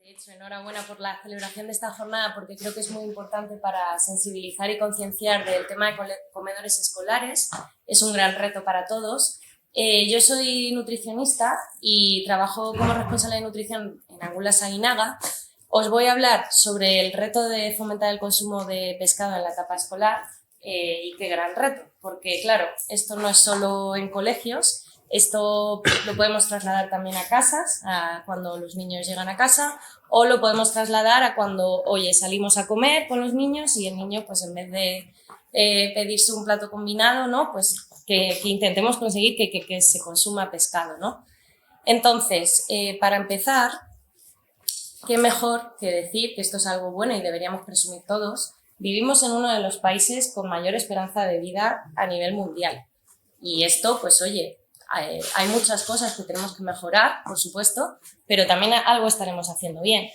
De hecho, enhorabuena por la celebración de esta jornada porque creo que es muy importante para sensibilizar y concienciar del tema de comedores escolares. Es un gran reto para todos. Yo soy nutricionista y trabajo como responsable de nutrición en Angulas Aguinaga. Os voy a hablar sobre el reto de fomentar el consumo de pescado en la etapa escolar y qué gran reto, porque claro, esto no es solo en colegios, esto lo podemos trasladar también a casas, a cuando los niños llegan a casa, o lo podemos trasladar a cuando, oye, salimos a comer con los niños y el niño, pues en vez de pedirse un plato combinado, ¿no? Pues que intentemos conseguir que se consuma pescado, ¿no? Entonces, para empezar, qué mejor que decir que esto es algo bueno y deberíamos presumir todos. Vivimos en uno de los países con mayor esperanza de vida a nivel mundial. Y esto, pues oye, hay muchas cosas que tenemos que mejorar, por supuesto, pero también algo estaremos haciendo bien.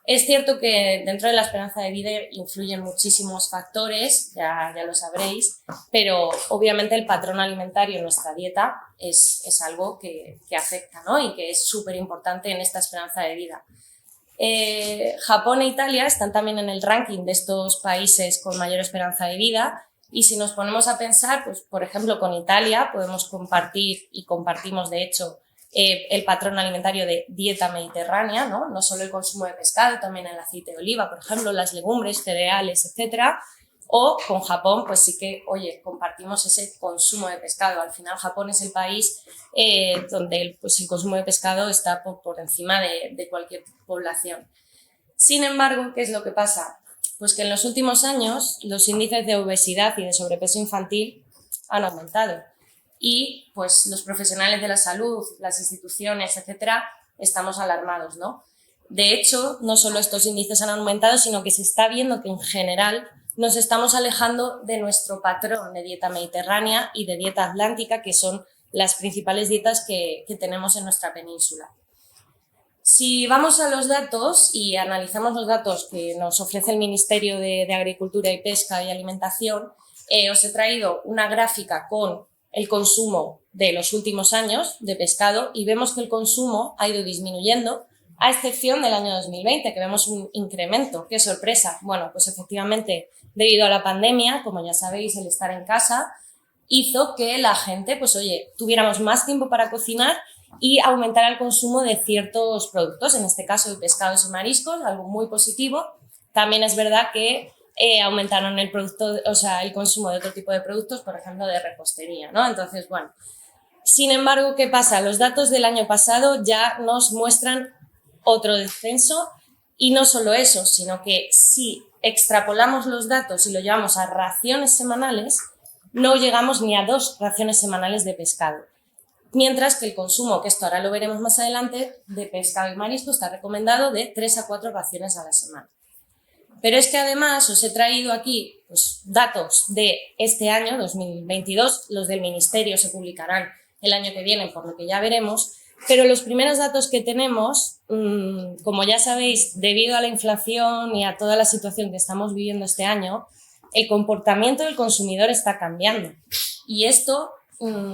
Es cierto que dentro de la esperanza de vida influyen muchísimos factores, ya lo sabréis, pero obviamente el patrón alimentario en nuestra dieta es algo que afecta, ¿no? Y que es súper importante en esta esperanza de vida. Japón e Italia están también en el ranking de estos países con mayor esperanza de vida y si nos ponemos a pensar, pues por ejemplo con Italia podemos compartir y compartimos de hecho el patrón alimentario de dieta mediterránea, ¿no? No solo el consumo de pescado, también el aceite de oliva, por ejemplo, las legumbres, cereales, etcétera. O con Japón, pues sí que, oye, compartimos ese consumo de pescado. Al final Japón es el país donde pues, el consumo de pescado está por encima de cualquier población. Sin embargo, ¿qué es lo que pasa? Pues que en los últimos años los índices de obesidad y de sobrepeso infantil han aumentado y pues los profesionales de la salud, las instituciones, etcétera, estamos alarmados, ¿no? De hecho, no solo estos índices han aumentado, sino que se está viendo que en general nos estamos alejando de nuestro patrón de dieta mediterránea y de dieta atlántica, que son las principales dietas que tenemos en nuestra península. Si vamos a los datos y analizamos los datos que nos ofrece el Ministerio de Agricultura y Pesca y Alimentación, os he traído una gráfica con el consumo de los últimos años de pescado y vemos que el consumo ha ido disminuyendo, a excepción del año 2020, que vemos un incremento. ¡Qué sorpresa! Bueno, pues efectivamente, debido a la pandemia, como ya sabéis, el estar en casa hizo que la gente, pues oye, tuviéramos más tiempo para cocinar y aumentar el consumo de ciertos productos, en este caso de pescados y mariscos, algo muy positivo. También es verdad que aumentaron el consumo de otro tipo de productos, por ejemplo, de repostería, ¿no? Entonces, bueno. Sin embargo, ¿qué pasa? Los datos del año pasado ya nos muestran otro descenso y no solo eso, sino que si extrapolamos los datos y lo llevamos a raciones semanales, no llegamos ni a 2 raciones semanales de pescado. Mientras que el consumo, que esto ahora lo veremos más adelante, de pescado y marisco está recomendado de 3 a 4 raciones a la semana. Pero es que además os he traído aquí pues, datos de este año, 2022, los del Ministerio se publicarán el año que viene, por lo que ya veremos, pero los primeros datos que tenemos, como ya sabéis, debido a la inflación y a toda la situación que estamos viviendo este año, el comportamiento del consumidor está cambiando. Y esto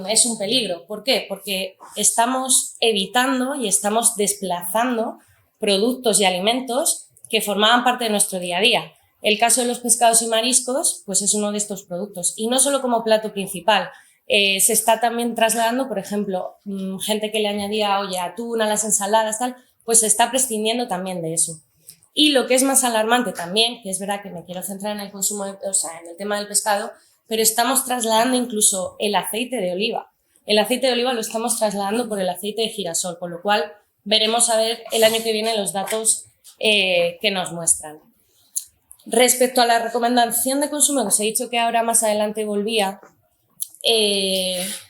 es un peligro. ¿Por qué? Porque estamos evitando y estamos desplazando productos y alimentos que formaban parte de nuestro día a día. El caso de los pescados y mariscos, pues es uno de estos productos. Y no solo como plato principal, se está también trasladando, por ejemplo, gente que le añadía, oye, atún a las ensaladas, tal, pues se está prescindiendo también de eso. Y lo que es más alarmante también, que es verdad que me quiero centrar en el consumo, en el tema del pescado, pero estamos trasladando incluso el aceite de oliva. El aceite de oliva lo estamos trasladando por el aceite de girasol, con lo cual veremos a ver el año que viene los datos que nos muestran. Respecto a la recomendación de consumo, que os he dicho que ahora más adelante volvía,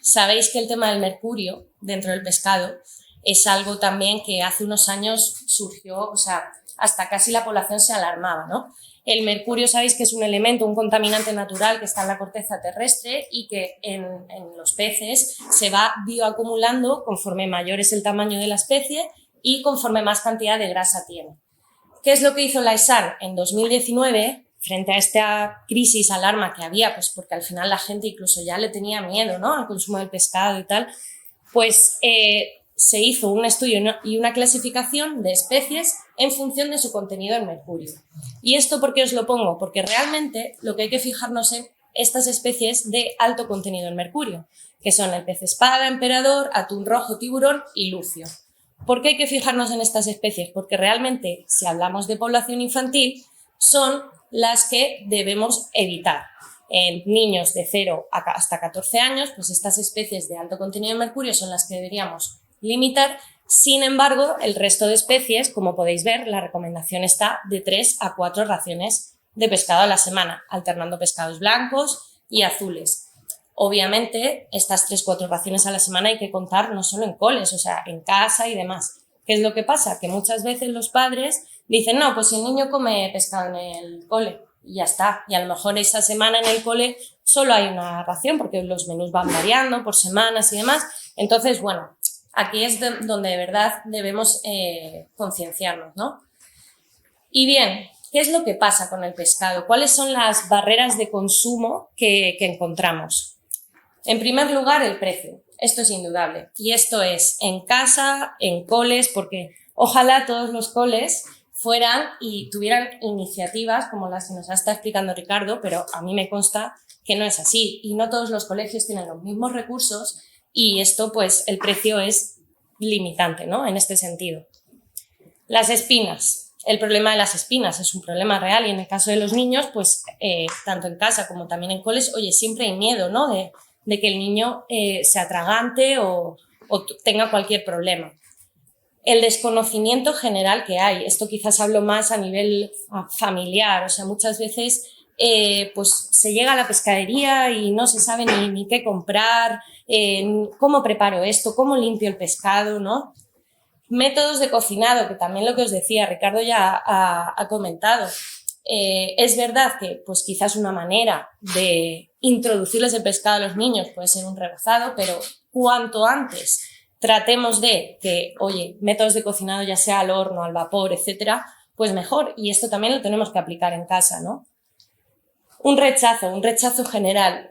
sabéis que el tema del mercurio dentro del pescado es algo también que hace unos años surgió, o sea, hasta casi la población se alarmaba, ¿no? El mercurio sabéis que es un elemento, un contaminante natural que está en la corteza terrestre y que en los peces se va bioacumulando conforme mayor es el tamaño de la especie y conforme más cantidad de grasa tiene. ¿Qué es lo que hizo la ESAN en 2019 frente a esta crisis, alarma que había? Pues porque al final la gente incluso ya le tenía miedo, ¿no?, al consumo del pescado y tal. Pues se hizo un estudio y una clasificación de especies en función de su contenido en mercurio. ¿Y esto por qué os lo pongo? Porque realmente lo que hay que fijarnos en estas especies de alto contenido en mercurio, que son el pez espada, emperador, atún rojo, tiburón y lucio. ¿Por qué hay que fijarnos en estas especies? Porque realmente, si hablamos de población infantil, son las que debemos evitar. En niños de 0 hasta 14 años, pues estas especies de alto contenido de mercurio son las que deberíamos limitar. Sin embargo, el resto de especies, como podéis ver, la recomendación está de 3 a 4 raciones de pescado a la semana, alternando pescados blancos y azules. Obviamente, estas 3-4 raciones a la semana hay que contar no solo en coles, o sea, en casa y demás. ¿Qué es lo que pasa? Que muchas veces los padres dicen, no, pues si el niño come pescado en el cole y ya está. Y a lo mejor esa semana en el cole solo hay una ración porque los menús van variando por semanas y demás. Entonces, bueno, aquí es donde de verdad debemos concienciarnos, ¿no? Y bien, ¿qué es lo que pasa con el pescado? ¿Cuáles son las barreras de consumo que encontramos? En primer lugar, el precio. Esto es indudable. Y esto es en casa, en coles, porque ojalá todos los coles fueran y tuvieran iniciativas como las que nos está explicando Ricardo, pero a mí me consta que no es así. Y no todos los colegios tienen los mismos recursos y esto, pues, el precio es limitante, ¿no? En este sentido. Las espinas. El problema de las espinas es un problema real y en el caso de los niños, pues tanto en casa como también en coles, oye, siempre hay miedo, ¿no? De que el niño se atragante o tenga cualquier problema. El desconocimiento general que hay, esto quizás hablo más a nivel familiar, o sea, muchas veces pues se llega a la pescadería y no se sabe ni qué comprar, cómo preparo esto, cómo limpio el pescado, ¿no? Métodos de cocinado, que también lo que os decía, Ricardo ya ha comentado. Es verdad que pues quizás una manera de introducirles el pescado a los niños puede ser un rebozado, pero cuanto antes tratemos de que, oye, métodos de cocinado ya sea al horno, al vapor, etcétera, pues mejor. Y esto también lo tenemos que aplicar en casa, ¿no? Un rechazo general.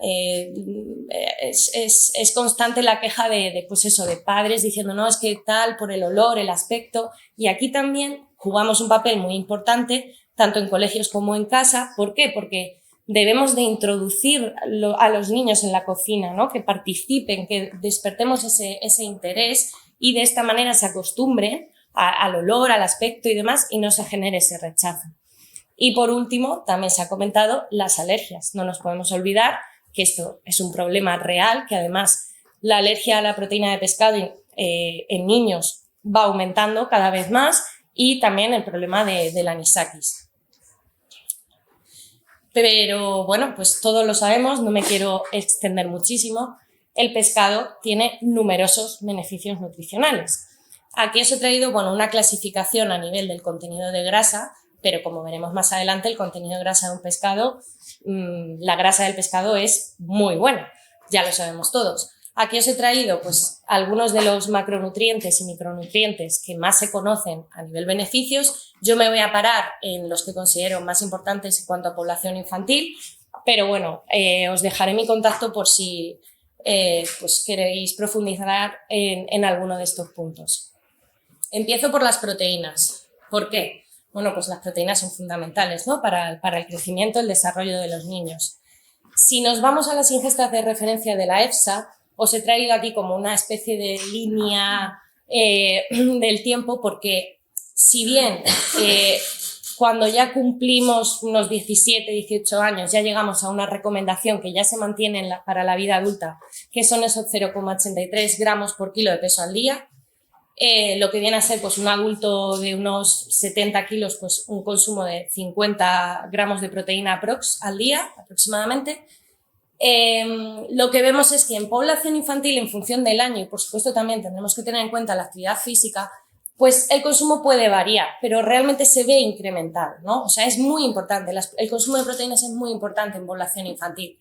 Es constante la queja pues eso, de padres diciendo, no, es que tal, por el olor, el aspecto. Y aquí también jugamos un papel muy importante, tanto en colegios como en casa. ¿Por qué? Porque debemos de introducir a los niños en la cocina, ¿no? Que participen, que despertemos ese interés y de esta manera se acostumbren al olor, al aspecto y demás y no se genere ese rechazo. Y por último, también se ha comentado las alergias. No nos podemos olvidar que esto es un problema real, que además la alergia a la proteína de pescado en niños va aumentando cada vez más y también el problema del anisakis. Pero bueno, pues todos lo sabemos, no me quiero extender muchísimo. El pescado tiene numerosos beneficios nutricionales. Aquí os he traído, bueno, una clasificación a nivel del contenido de grasa, pero como veremos más adelante, el contenido de grasa de un pescado, la grasa del pescado es muy buena, ya lo sabemos todos. Aquí os he traído pues, algunos de los macronutrientes y micronutrientes que más se conocen a nivel beneficios. Yo me voy a parar en los que considero más importantes en cuanto a población infantil, pero bueno, os dejaré mi contacto por si pues queréis profundizar en alguno de estos puntos. Empiezo por las proteínas. ¿Por qué? Bueno, pues las proteínas son fundamentales, ¿no? Para el crecimiento y el desarrollo de los niños. Si nos vamos a las ingestas de referencia de la EFSA, os he traído aquí como una especie de línea del tiempo porque si bien cuando ya cumplimos unos 17, 18 años ya llegamos a una recomendación que ya se mantiene para la vida adulta, que son esos 0,83 gramos por kilo de peso al día, lo que viene a ser pues un adulto de unos 70 kilos, pues un consumo de 50 gramos de proteína aprox al día aproximadamente. Lo que vemos es que en población infantil, en función del año, y por supuesto también tendremos que tener en cuenta la actividad física, pues el consumo puede variar, pero realmente se ve incrementado, ¿no? O sea, es muy importante, el consumo de proteínas es muy importante en población infantil.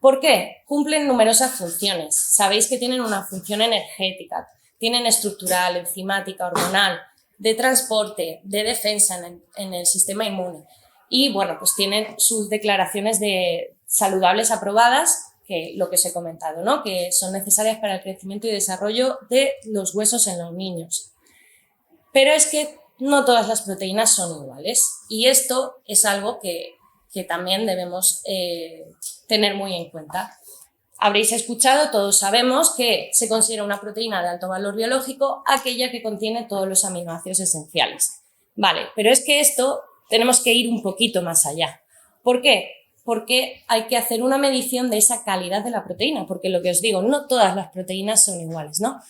¿Por qué? Cumplen numerosas funciones. Sabéis que tienen una función energética, tienen estructural, enzimática, hormonal, de transporte, de defensa en el sistema inmune. Y bueno, pues tienen sus declaraciones de saludables aprobadas que lo que os he comentado, ¿no? Que son necesarias para el crecimiento y desarrollo de los huesos en los niños. Pero es que no todas las proteínas son iguales y esto es algo que también debemos tener muy en cuenta. Habréis escuchado, todos sabemos que se considera una proteína de alto valor biológico aquella que contiene todos los aminoácidos esenciales. Vale, pero es que esto tenemos que ir un poquito más allá. ¿Por qué? Porque hay que hacer una medición de esa calidad de la proteína, porque lo que os digo, no todas las proteínas son iguales, ¿no?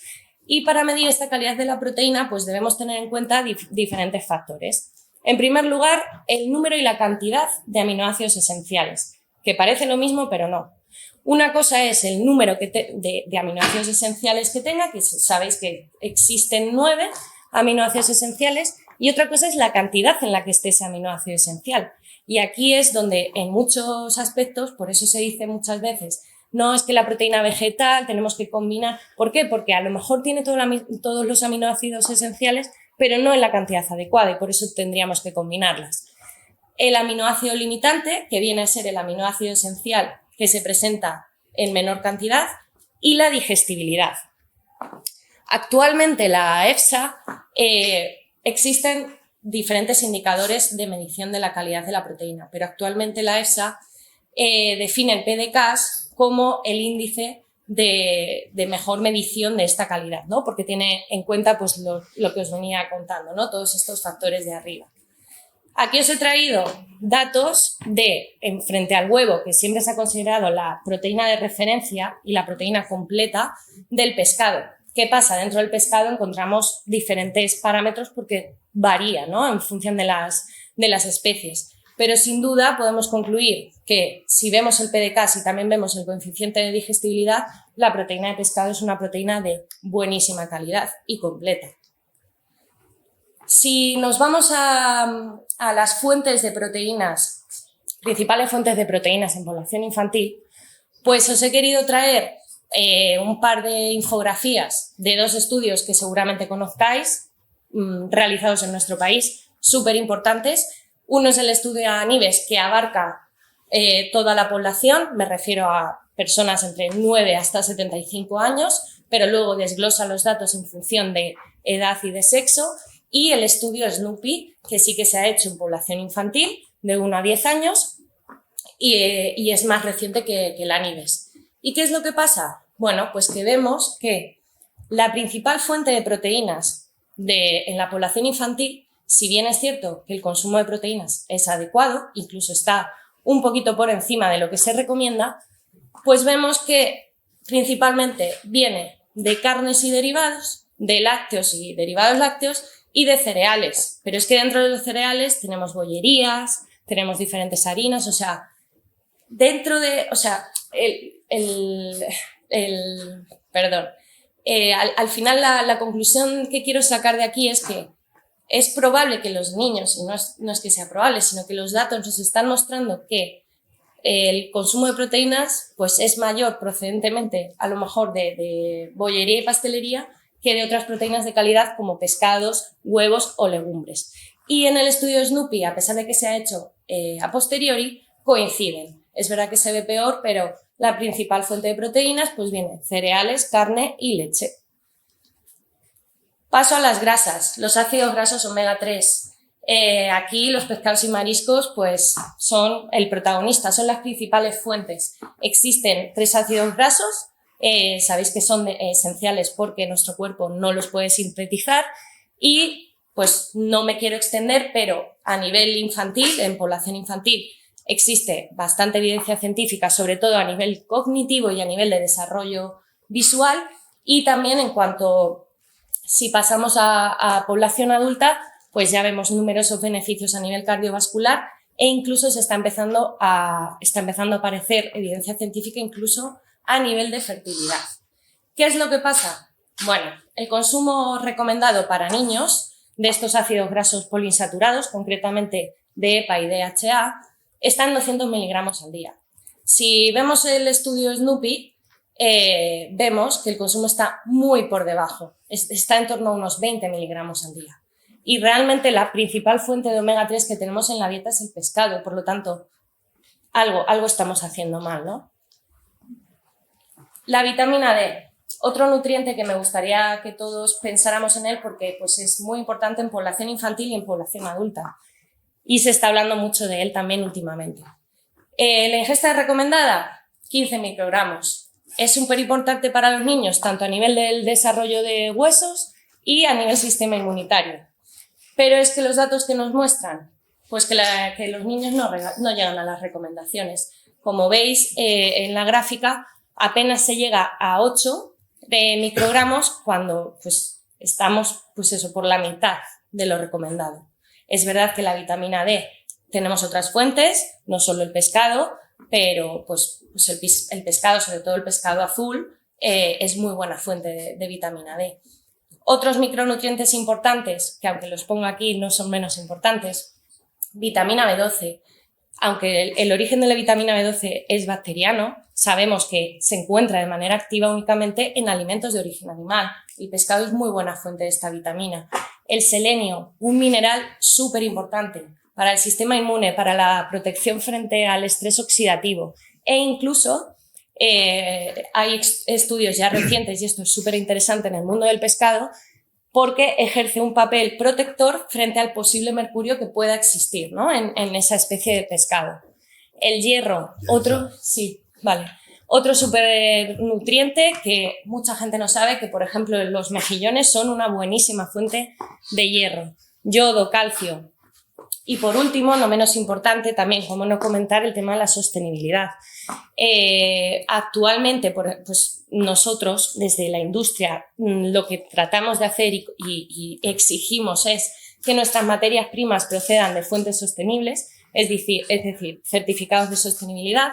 Y para medir esta calidad de la proteína, pues debemos tener en cuenta diferentes factores. En primer lugar, el número y la cantidad de aminoácidos esenciales, que parece lo mismo, pero no. Una cosa es el número de aminoácidos esenciales que tenga, que sabéis que existen 9 aminoácidos esenciales, y otra cosa es la cantidad en la que esté ese aminoácido esencial. Y aquí es donde en muchos aspectos, por eso se dice muchas veces, no es que la proteína vegetal tenemos que combinar. ¿Por qué? Porque a lo mejor tiene todos los aminoácidos esenciales, pero no en la cantidad adecuada y por eso tendríamos que combinarlas. El aminoácido limitante, que viene a ser el aminoácido esencial que se presenta en menor cantidad, y la digestibilidad. Actualmente la EFSA existen diferentes indicadores de medición de la calidad de la proteína, pero actualmente la EFSA define el PDCAAS como el índice de mejor medición de esta calidad, ¿no? Porque tiene en cuenta pues, lo que os venía contando, ¿no? Todos estos factores de arriba. Aquí os he traído datos frente al huevo, que siempre se ha considerado la proteína de referencia y la proteína completa del pescado. ¿Qué pasa? Dentro del pescado encontramos diferentes parámetros porque varía, ¿no? En función de las especies. Pero sin duda podemos concluir que si vemos el PDCAAS y también vemos el coeficiente de digestibilidad, la proteína de pescado es una proteína de buenísima calidad y completa. Si nos vamos a las fuentes de proteínas, principales fuentes de proteínas en población infantil, pues os he querido traer un par de infografías de 2 estudios que seguramente conozcáis, realizados en nuestro país, súper importantes. Uno es el estudio ANIVES, que abarca toda la población, me refiero a personas entre 9 hasta 75 años, pero luego desglosa los datos en función de edad y de sexo, y el estudio SNOOPY, que sí que se ha hecho en población infantil de 1 a 10 años y es más reciente que el ANIVES. ¿Y qué es lo que pasa? Bueno, pues que vemos que la principal fuente de proteínas en la población infantil, si bien es cierto que el consumo de proteínas es adecuado, incluso está un poquito por encima de lo que se recomienda, pues vemos que principalmente viene de carnes y derivados, de lácteos y derivados lácteos y de cereales. Pero es que dentro de los cereales tenemos bollerías, tenemos diferentes harinas, o sea, al final la conclusión que quiero sacar de aquí es que es probable que los niños, y no es que sea probable, sino que los datos nos están mostrando que el consumo de proteínas pues es mayor procedentemente a lo mejor de bollería y pastelería que de otras proteínas de calidad como pescados, huevos o legumbres. Y en el estudio SNOOPY, a pesar de que se ha hecho a posteriori, coinciden. Es verdad que se ve peor, pero la principal fuente de proteínas pues viene cereales, carne y leche. Paso a las grasas, los ácidos grasos omega 3. Aquí los pescados y mariscos pues son el protagonista, son las principales fuentes. Existen 3 ácidos grasos, sabéis que son esenciales porque nuestro cuerpo no los puede sintetizar y pues no me quiero extender, pero a nivel infantil, en población infantil, existe bastante evidencia científica, sobre todo a nivel cognitivo y a nivel de desarrollo visual, y también en cuanto, si pasamos a población adulta, pues ya vemos numerosos beneficios a nivel cardiovascular e incluso está empezando a aparecer evidencia científica incluso a nivel de fertilidad. ¿Qué es lo que pasa? Bueno, el consumo recomendado para niños de estos ácidos grasos poliinsaturados, concretamente de EPA y DHA, está en 200 miligramos al día. Si vemos el estudio SNOOPY, vemos que el consumo está muy por debajo, está en torno a unos 20 miligramos al día. Y realmente la principal fuente de omega 3 que tenemos en la dieta es el pescado, por lo tanto, algo estamos haciendo mal, ¿no? La vitamina D, otro nutriente que me gustaría que todos pensáramos en él porque pues, es muy importante en población infantil y en población adulta. Y se está hablando mucho de él también últimamente. La ingesta recomendada, 15 microgramos. Es súper importante para los niños, tanto a nivel del desarrollo de huesos y a nivel sistema inmunitario. Pero es que los datos que nos muestran, pues que los niños no llegan a las recomendaciones. Como veis en la gráfica, apenas se llega a 8 microgramos cuando pues, estamos pues eso, por la mitad de lo recomendado. Es verdad que la vitamina D tenemos otras fuentes, no solo el pescado, pero pues el pescado, sobre todo el pescado azul, es muy buena fuente de vitamina D. Otros micronutrientes importantes, que aunque los pongo aquí no son menos importantes, vitamina B12. Aunque el origen de la vitamina B12 es bacteriano, sabemos que se encuentra de manera activa únicamente en alimentos de origen animal. El pescado es muy buena fuente de esta vitamina. El selenio, un mineral súper importante para el sistema inmune, para la protección frente al estrés oxidativo e incluso hay estudios ya recientes, y esto es súper interesante en el mundo del pescado, porque ejerce un papel protector frente al posible mercurio que pueda existir, ¿no? en esa especie de pescado. El hierro, otro supernutriente que mucha gente no sabe, que por ejemplo los mejillones son una buenísima fuente de hierro. Yodo, calcio. Y por último, no menos importante, también, como no comentar, el tema de la sostenibilidad. Actualmente, pues nosotros, desde la industria, lo que tratamos de hacer y exigimos es que nuestras materias primas procedan de fuentes sostenibles, es decir, certificados de sostenibilidad.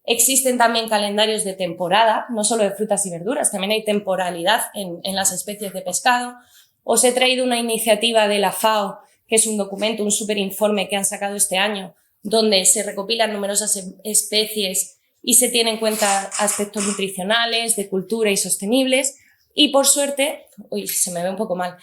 Existen también calendarios de temporada, no solo de frutas y verduras, también hay temporalidad en las especies de pescado. Os he traído una iniciativa de la FAO, que es un documento, un superinforme que han sacado este año, donde se recopilan numerosas especies y se tienen en cuenta aspectos nutricionales, de cultura y sostenibles. Y por suerte, se me ve un poco mal,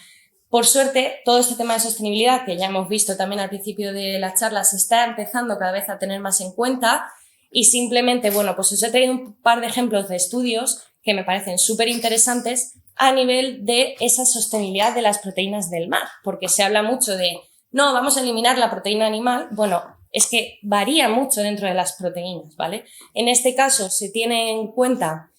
por suerte todo este tema de sostenibilidad, que ya hemos visto también al principio de la charla, se está empezando cada vez a tener más en cuenta. Y simplemente, bueno, pues os he traído un par de ejemplos de estudios que me parecen súper interesantes a nivel de esa sostenibilidad de las proteínas del mar, porque se habla mucho de, no, vamos a eliminar la proteína animal. Bueno, es que varía mucho dentro de las proteínas, ¿vale? En este caso se tiene en cuenta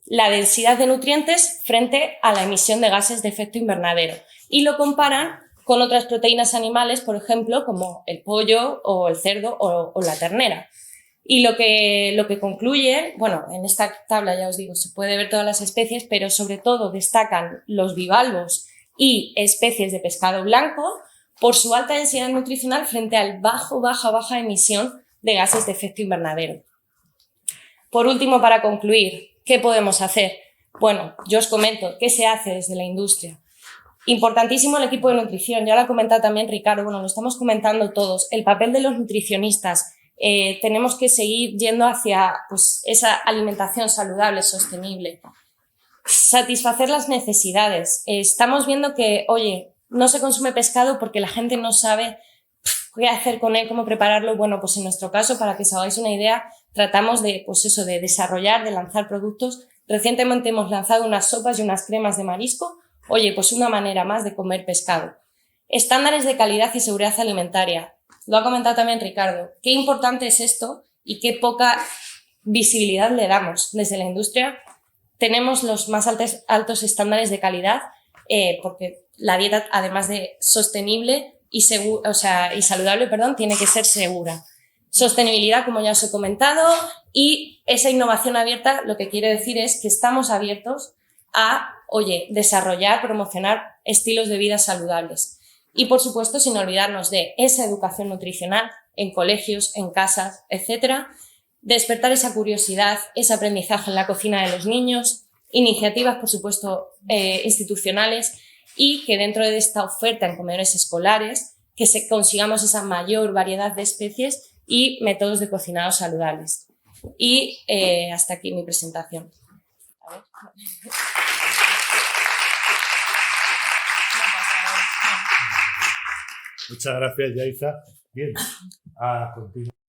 la densidad de nutrientes frente a la emisión de gases de efecto invernadero y lo comparan con otras proteínas animales, por ejemplo, como el pollo o el cerdo o la ternera. Y lo que concluye, bueno, en esta tabla ya os digo, se puede ver todas las especies, pero sobre todo destacan los bivalvos y especies de pescado blanco por su alta densidad nutricional frente al baja emisión de gases de efecto invernadero. Por último, para concluir, ¿qué podemos hacer? Bueno, yo os comento, ¿qué se hace desde la industria? Importantísimo el equipo de nutrición, ya lo ha comentado también Ricardo, bueno, lo estamos comentando todos, el papel de los nutricionistas. Tenemos que seguir yendo hacia pues, esa alimentación saludable, sostenible. Satisfacer las necesidades. Estamos viendo que, oye, no se consume pescado porque la gente no sabe qué hacer con él, cómo prepararlo. Bueno, pues en nuestro caso, para que os hagáis una idea, tratamos de, pues eso, de desarrollar, de lanzar productos. Recientemente hemos lanzado unas sopas y unas cremas de marisco. Oye, pues una manera más de comer pescado. Estándares de calidad y seguridad alimentaria. Lo ha comentado también Ricardo. Qué importante es esto y qué poca visibilidad le damos. Desde la industria tenemos los más altos estándares de calidad porque la dieta, además de sostenible y saludable, tiene que ser segura. Sostenibilidad, como ya os he comentado, y esa innovación abierta, lo que quiere decir es que estamos abiertos a, desarrollar, promocionar estilos de vida saludables. Y, por supuesto, sin olvidarnos de esa educación nutricional en colegios, en casas, etcétera. Despertar esa curiosidad, ese aprendizaje en la cocina de los niños, iniciativas, por supuesto, institucionales y que dentro de esta oferta en comedores escolares que consigamos esa mayor variedad de especies y métodos de cocinado saludables. Y hasta aquí mi presentación. A ver. Muchas gracias, Yaiza. Bien, a continuación.